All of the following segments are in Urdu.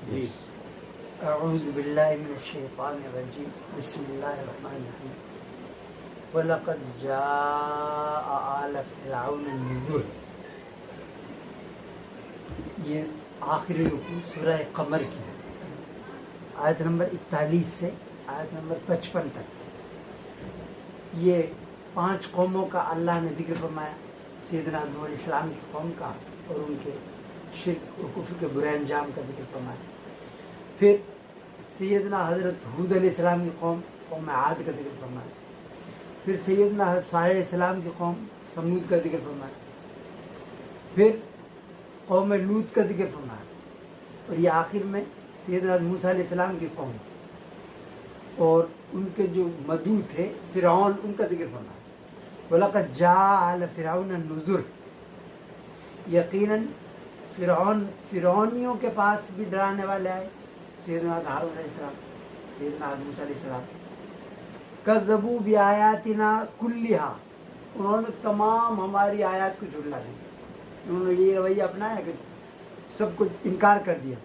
اعوذ باللہ من الشیطان الرجیم بسم اللہ الرحمن الرحیم وَلَقَدْ جَاءَ آلَ فِرْعَوْنَ النُّذُرُ. یہ آخری رکوع سورہ قمر کی آیت نمبر 41 سے آیت نمبر 55 تک. یہ 5 قوموں کا اللہ نے ذکر فرمایا. سیدنا نوح علیہ السلام کی قوم کا اور ان کے شرک اور کفر کے برے انجام کا ذکر فرمایا. پھر سیدنا حضرت ہود علیہ السلام کی قوم عاد کا ذکر فرمایا. پھر سیدنا حضرت صالح علیہ السلام کی قوم سمود کا ذکر فرمایا. پھر قوم لوط کا ذکر فرمایا. اور یہ آخر میں سیدنا موسیٰ علیہ السلام کی قوم اور ان کے جو مدعو تھے فرعون ان کا ذکر فرمایا. وَلَقَدْ جَاءَ آلَ فِرْعَوْنَ النُّذُرُ. یقیناً فرعونیوں کے پاس بھی ڈرانے والے آئے. سیدنا ہارون علیہ السلام، سیدنا موسیٰ علیہ السلام. کذبوا بآیاتنا کلھا. انہوں نے تمام ہماری آیات کو جھٹلا دیا. انہوں نے یہ رویہ اپنایا کہ سب کچھ انکار کر دیا.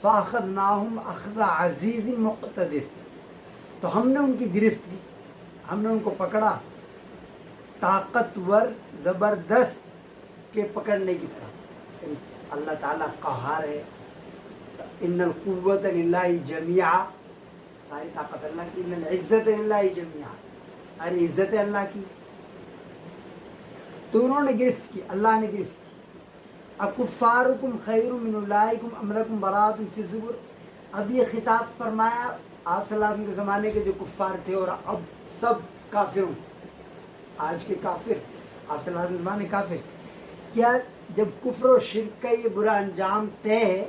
فَأَخَذْنَاهُمْ أَخْذَ عَزِيزٍ مُقْتَدِرٍ. تو ہم نے ان کی گرفت کی، ہم نے ان کو پکڑا طاقتور زبردست کے پکڑنے کی طرح. اللہ تعالیٰ قہار ہے. ان القوت للہ جمیعا. ساری طاقت اللہ کی. ان العزت للہ جمیعا. ساری عزت اللہ کی. تو انہوں نے گرفت کی، اللہ نے گرفت کی. اکفارکم خیر من اولئکم ام لکم براۃ فی الزبر. اب یہ خطاب فرمایا آپ صلی اللہ علیہ وسلم کے زمانے کے جو کفار تھے اور اب سب کافروں. آج کے کافر، آپ صلی اللہ علیہ وسلم کے زمانے کافر. کیا جب کفر و شرک کا یہ برا انجام طے ہے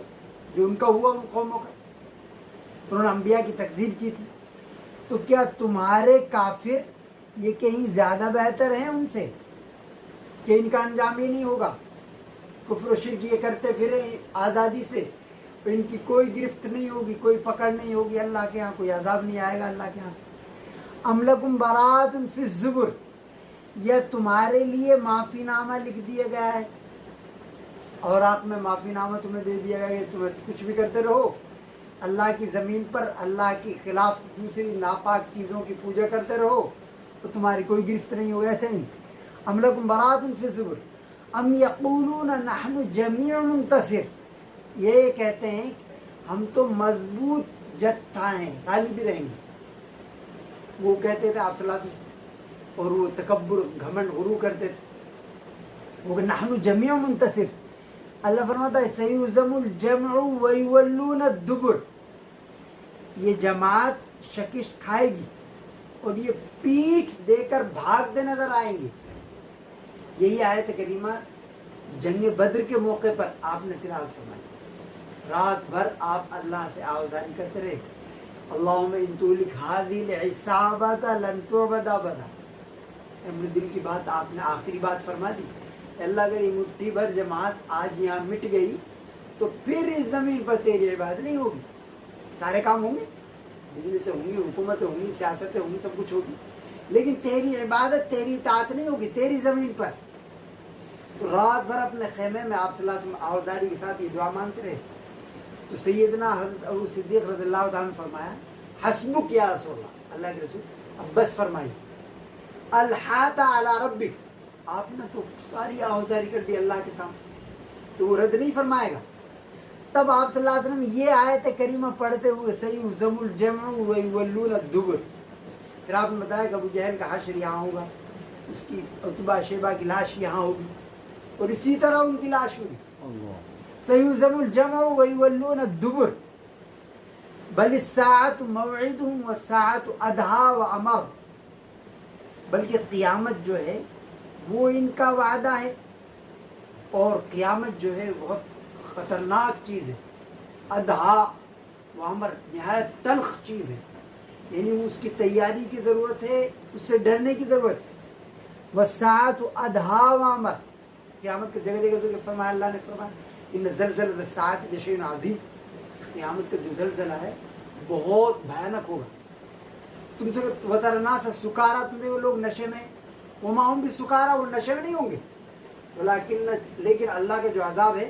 جو ان کا ہوا ان قوموں کا، انہوں نے انبیاء کی تکذیب کی تھی، تو کیا تمہارے کافر یہ کہیں زیادہ بہتر ہیں ان سے کہ ان کا انجام ہی نہیں ہوگا؟ کفر و شرک یہ کرتے پھرے آزادی سے، ان کی کوئی گرفت نہیں ہوگی، کوئی پکڑ نہیں ہوگی اللہ کے ہاں، کوئی عذاب نہیں آئے گا اللہ کے ہاں سے. ام لکم براۃ فی الزبر. یہ تمہارے لیے معافی نامہ لکھ دیا گیا ہے، اور آپ میں معافی نامہ تمہیں دے دیا گیا ہے. تمہیں کچھ بھی کرتے رہو اللہ کی زمین پر، اللہ کے خلاف دوسری ناپاک چیزوں کی پوجا کرتے رہو تو تمہاری کوئی گرفت نہیں ہوگی. ایسے نہیں. ام لکم براۃ فی الزبر ام یقولون نحن جمیع منتصر. یہ کہتے ہیں ہم تو مضبوط جتھا ہیں، غالب بھی رہیں گے. وہ کہتے تھے آپ صلی اللہ علیہ وسلم، اور وہ تکبر گھمنڈ غرور کرتے تھے وہ نحن جمیع منتصر. اللہ فرماتا ہے سیہزم الجمع ویولون الدبر. یہ جماعت شکست کھائے گی اور یہ پیٹھ دے کر بھاگتے نظر آئیں گے. یہی آیت کریمہ جنگ بدر کے موقع پر آپ نے تلاوت فرمائی. رات بھر آپ اللہ سے آوازاری کرتے رہے اللہم ان تہلک ہذہ العصابۃ لن تعبد ابدا. اپنے دل کی بات آپ نے آخری بات فرما دی. اللہ اگر یہ مٹھی بھر جماعت آج یہاں مٹ گئی تو پھر اس زمین پر تیری عبادت نہیں ہوگی. سارے کام ہوں گے، بزنس ہوں گی، حکومتیں ہوں گی، سیاستیں ہوں گی، سب کچھ ہوگی، لیکن تیری عبادت، تیری اطاعت نہیں ہوگی تیری زمین پر. تو رات بھر اپنے خیمے میں آپ صلی اللہ علیہ وسلم آوازاری کے ساتھ یہ دعا مانگتے رہے. تو سیدنا حضرت ابو صدیق رضی اللہ تعالیٰ نے فرمایا حسبک یا رسول اللہ. اللہ کے رسول اب بس فرمائی الحاط علی ربک. آپ نے تو ساری آوازاری کر دی اللہ کے سامنے، تو وہ رد نہیں فرمائے گا. تب آپ صلی اللہ علیہ وسلم یہ آیت کریمہ پڑھتے ہوئے سیہزم الجمع ویولون الدبر. پھر آپ نے بتایا کہ ابو جہل کا حشر یہاں ہوگا، اس کی عتبہ شیبہ کی لاش یہاں ہوگی، اور اسی طرح ان کی لاش ہوگی. سیہزم الجمع ویولون الدبر بل الساعۃ موعدہم والساعۃ ادھیٰ وامر. بلکہ قیامت جو ہے وہ ان کا وعدہ ہے، اور قیامت جو ہے بہت خطرناک چیز ہے. ادھیٰ وامر نہایت تلخ چیز ہے، یعنی اس کی تیاری کی ضرورت ہے، اس سے ڈرنے کی ضرورت ہے. والساعۃ ادھیٰ وامر. قیامت کی جگہ جگہ فرمایا اللہ نے فرمایا ان زلزلۃ الساعۃ لشیء عظیم. قیامت کا جو زلزلہ ہے بہت بھیانک ہوگا. تم سے وتری الناس سکارا، تم دیکھو لوگ نشے میں، وما ہم بسکارا، وہ نشے میں نہیں ہوں گے، لیکن اللہ کا جو عذاب ہے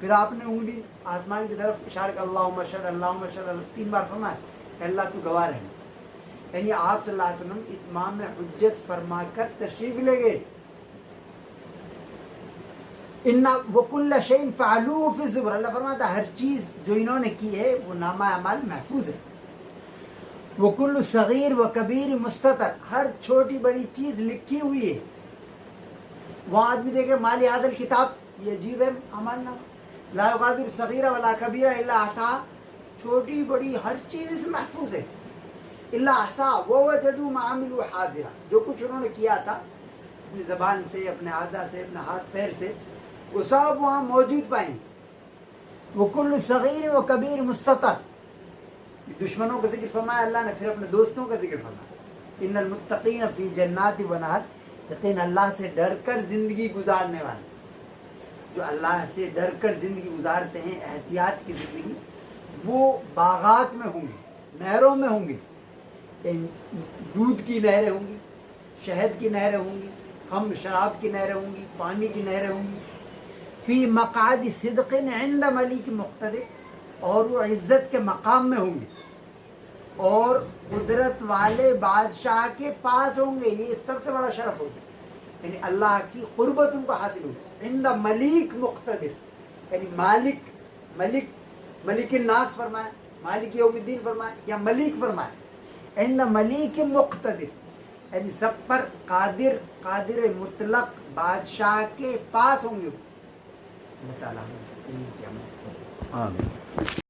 پھر آپ نے انگلی آسمان کی طرف اشارہ کیا اللہم اشہد اللہم اشہد 3 بار فرمایا کہ اللہ تو گواہ رہے. یعنی آپ صلی اللہ علیہ وسلم اتمام حجت فرما کر تشریف لے گئے. وَكُلَّ شَيْءٍ فَعَلُوهُ فِي الزُّبُرِ, اللہ فرماتا ہر چیز جو انہوں نے کی ہے وہ نامہ اعمال محفوظ ہے. وَكُلُّ صغیر وَكَبِيرٍ مُسْتَطَرٍ, ہر چھوٹی بڑی چیز لکھی ہوئی ہے. وہاں آدمی دیکھے مالی عادل کتاب, یہ عجیب ہے عمل نامہ, لا یغادر صغیرہ ولا کبیرہ الا احصاہا, چھوٹی بڑی ہر چیز اس میں محفوظ ہے. الا احصاہا ووجدوا ما عملوا حاضرا, جو کچھ انہوں نے کیا تھا اپنی زبان سے, اپنے اعضاء سے, اپنے ہاتھ پیر سے, وہ سب وہاں موجود پائیں گے. وَكُلُّ صغیر و کبیر مستطر, دشمنوں کا ذکر فرمایا اللہ نے, پھر اپنے دوستوں کا ذکر فرمایا. ان المتقین فی جنات و نہر, یقین اللہ سے ڈر کر زندگی گزارنے والے, جو اللہ سے ڈر کر زندگی گزارتے ہیں, احتیاط کی زندگی, وہ باغات میں ہوں گے, نہروں میں ہوں گے. دودھ کی نہریں ہوں گی, شہد کی نہریں ہوں گی, خمر شراب کی نہریں ہوں گی, پانی کی نہریں ہوں گی. فی مقعد صدق عند ملیک مقتدر, اور وہ عزت کے مقام میں ہوں گے اور قدرت والے بادشاہ کے پاس ہوں گے. یہ سب سے بڑا شرف ہوگا, یعنی اللہ کی قربت ان کو حاصل ہوگی. عند ملیک مقتدر, یعنی مالک, ملک الناس فرمائے, مالک یوم الدین فرمائے, یا ملیک فرمائے. عند ملیک مقتدر, یعنی سب پر قادر مطلق بادشاہ کے پاس ہوں گے. اللہ تعالیٰ آمین.